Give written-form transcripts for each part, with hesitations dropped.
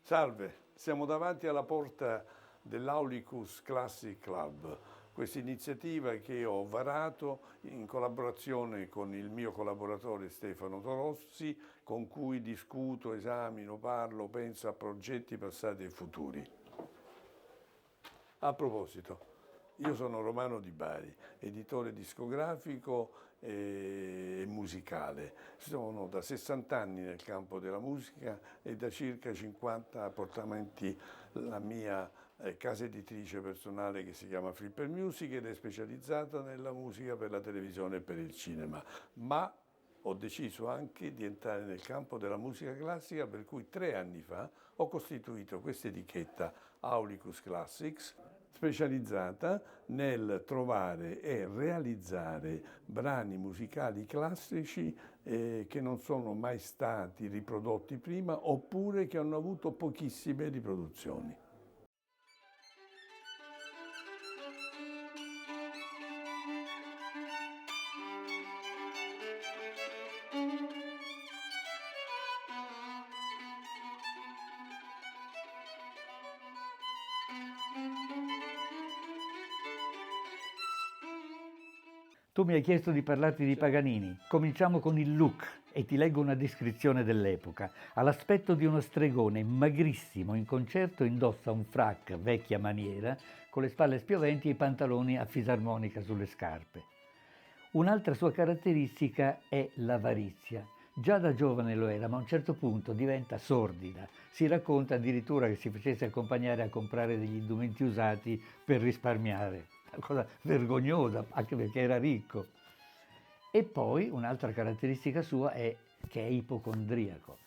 Salve, siamo davanti alla porta dell'Aulicus Classic Club, questa iniziativa che ho varato in collaborazione con il mio collaboratore Stefano Torossi, con cui discuto, esamino, parlo, penso a progetti passati e futuri. A proposito, io sono Romano Di Bari, editore discografico e musicale. Sono da 60 anni nel campo della musica e da circa 50 appartamenti la mia casa editrice personale che si chiama Flipper Music ed è specializzata nella musica per la televisione e per il cinema. Ma ho deciso anche di entrare nel campo della musica classica, per cui 3 anni fa ho costituito questa etichetta Aulicus Classics, specializzata nel trovare e realizzare brani musicali classici che non sono mai stati riprodotti prima oppure che hanno avuto pochissime riproduzioni. Tu mi hai chiesto di parlarti di Paganini. Cominciamo con il look e ti leggo una descrizione dell'epoca. All'aspetto di uno stregone magrissimo in concerto indossa un frac vecchia maniera con le spalle spioventi e i pantaloni a fisarmonica sulle scarpe. Un'altra sua caratteristica è l'avarizia. Già da giovane lo era, ma a un certo punto diventa sordida. Si racconta addirittura che si facesse accompagnare a comprare degli indumenti usati per risparmiare. Una cosa vergognosa, anche perché era ricco. E poi un'altra caratteristica sua è che è ipocondriaco.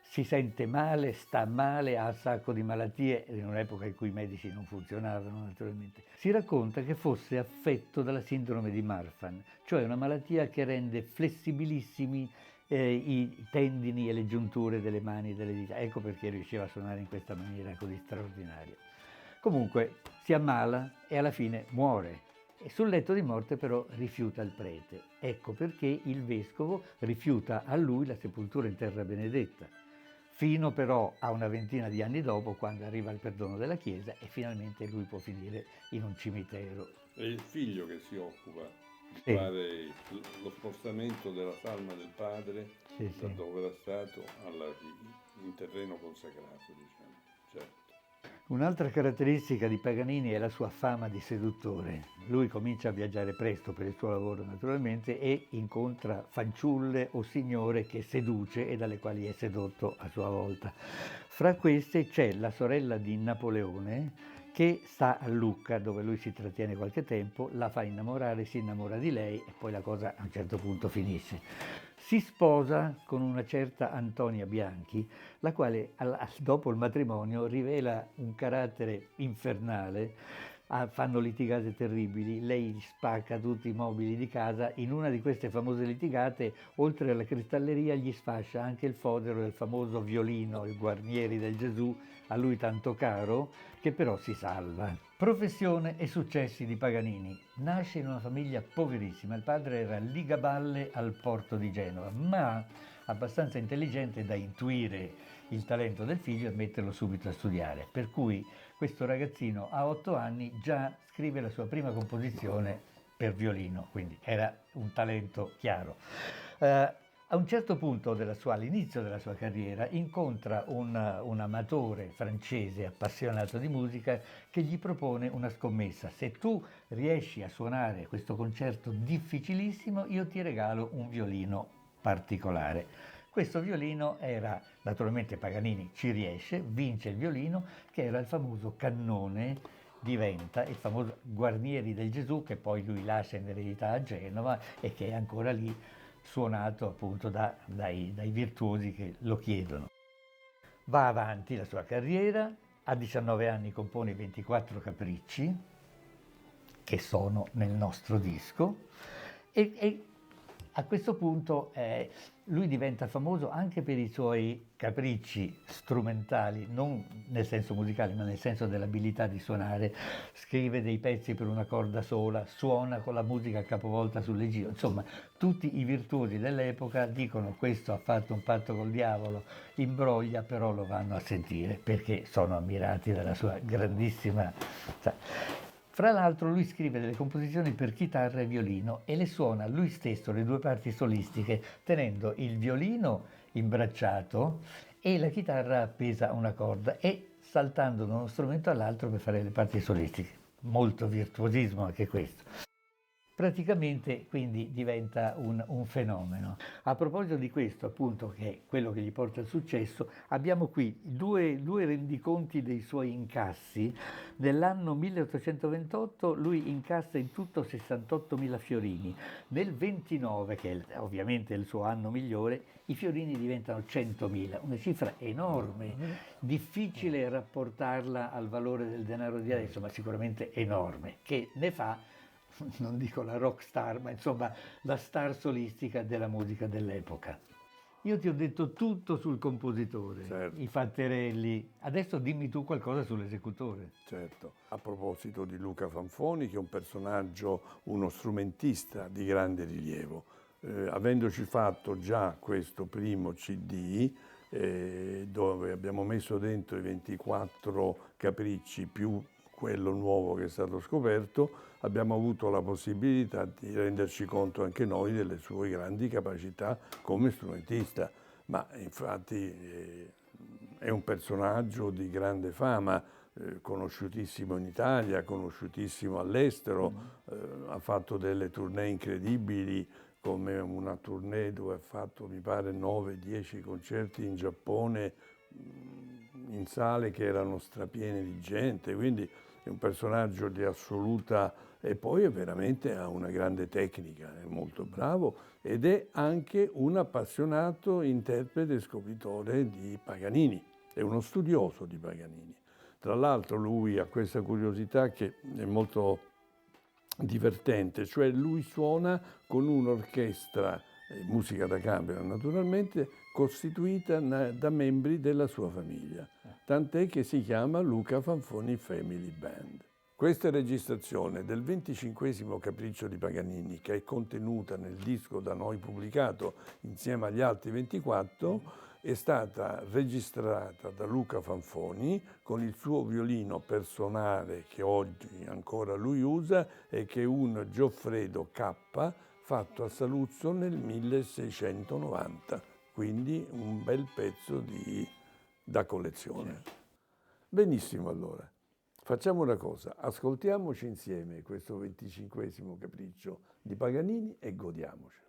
Si sente male, sta male, ha un sacco di malattie, in un'epoca in cui i medici non funzionavano naturalmente. Si racconta che fosse affetto dalla sindrome di Marfan, cioè una malattia che rende flessibilissimi i tendini e le giunture delle mani e delle dita. Ecco perché riusciva a suonare in questa maniera così straordinaria. Comunque si ammala e alla fine muore. E sul letto di morte però rifiuta il prete. Ecco perché il vescovo rifiuta a lui la sepoltura in terra benedetta. Fino però a una ventina di anni dopo, quando arriva il perdono della Chiesa e finalmente lui può finire in un cimitero. È il figlio che si occupa di Sì. fare lo spostamento della salma del padre Sì, da sì. dove era stato in terreno consacrato, diciamo. Certo. Un'altra caratteristica di Paganini è la sua fama di seduttore. Lui comincia a viaggiare presto per il suo lavoro naturalmente e incontra fanciulle o signore che seduce e dalle quali è sedotto a sua volta. Fra queste c'è la sorella di Napoleone che sta a Lucca dove lui si trattiene qualche tempo, la fa innamorare, si innamora di lei e poi la cosa a un certo punto finisce. Si sposa con una certa Antonia Bianchi, la quale dopo il matrimonio rivela un carattere infernale, fanno litigate terribili, lei spacca tutti i mobili di casa, in una di queste famose litigate, oltre alla cristalleria, gli sfascia anche il fodero del famoso violino, il Guarnieri del Gesù, a lui tanto caro, che però si salva. Professione e successi di Paganini. Nasce in una famiglia poverissima, il padre era ligaballe al porto di Genova, ma abbastanza intelligente da intuire il talento del figlio e metterlo subito a studiare, per cui questo ragazzino a 8 anni già scrive la sua prima composizione per violino, quindi era un talento chiaro. A un certo punto all'inizio della sua carriera, incontra un amatore francese appassionato di musica che gli propone una scommessa. Se tu riesci a suonare questo concerto difficilissimo, io ti regalo un violino particolare. Questo violino era, naturalmente Paganini ci riesce, vince il violino, che era il famoso cannone, diventa il famoso Guarnieri del Gesù, che poi lui lascia in eredità a Genova e che è ancora lì suonato appunto dai virtuosi che lo chiedono. Va avanti la sua carriera, a 19 anni compone 24 capricci, che sono nel nostro disco, e a questo punto lui diventa famoso anche per i suoi capricci strumentali, non nel senso musicale, ma nel senso dell'abilità di suonare. Scrive dei pezzi per una corda sola, suona con la musica a capovolta sulle giro. Insomma, tutti i virtuosi dell'epoca dicono: questo ha fatto un patto col diavolo, imbroglia, però lo vanno a sentire perché sono ammirati dalla sua grandissima... Fra l'altro lui scrive delle composizioni per chitarra e violino e le suona lui stesso le due parti solistiche, tenendo il violino imbracciato e la chitarra appesa a una corda e saltando da uno strumento all'altro per fare le parti solistiche. Molto virtuosismo anche questo. Praticamente quindi diventa un fenomeno. A proposito di questo, appunto, che è quello che gli porta il successo, abbiamo qui due rendiconti dei suoi incassi. Nell'anno 1828 lui incassa in tutto 68.000 fiorini. Nel 29, che è ovviamente il suo anno migliore, i fiorini diventano 100.000, una cifra enorme, difficile rapportarla al valore del denaro di adesso, ma sicuramente enorme, che ne fa, non dico la rock star, ma insomma la star solistica della musica dell'epoca. Io ti ho detto tutto sul compositore, certo, i fatterelli, adesso dimmi tu qualcosa sull'esecutore. Certo, a proposito di Luca Fanfoni, che è un personaggio, uno strumentista di grande rilievo. Avendoci fatto già questo primo CD, dove abbiamo messo dentro i 24 capricci più quello nuovo che è stato scoperto, abbiamo avuto la possibilità di renderci conto anche noi delle sue grandi capacità come strumentista, ma infatti è un personaggio di grande fama, conosciutissimo in Italia, conosciutissimo all'estero, ha fatto delle tournée incredibili, come una tournée dove ha fatto, mi pare, 9-10 concerti in Giappone, in sale che erano strapiene di gente, quindi è un personaggio di assoluta... E poi è veramente ha una grande tecnica, è molto bravo ed è anche un appassionato interprete e scopritore di Paganini, è uno studioso di Paganini. Tra l'altro lui ha questa curiosità che è molto divertente, cioè lui suona con un'orchestra, musica da camera naturalmente, costituita da membri della sua famiglia, tant'è che si chiama Luca Fanfoni Family Band. Questa registrazione del 25° capriccio di Paganini, che è contenuta nel disco da noi pubblicato insieme agli altri 24, è stata registrata da Luca Fanfoni con il suo violino personale che oggi ancora lui usa e che è un Gioffredo K fatto a Saluzzo nel 1690, quindi un bel pezzo da collezione. Benissimo allora. Facciamo una cosa, ascoltiamoci insieme questo 25° capriccio di Paganini e godiamocelo.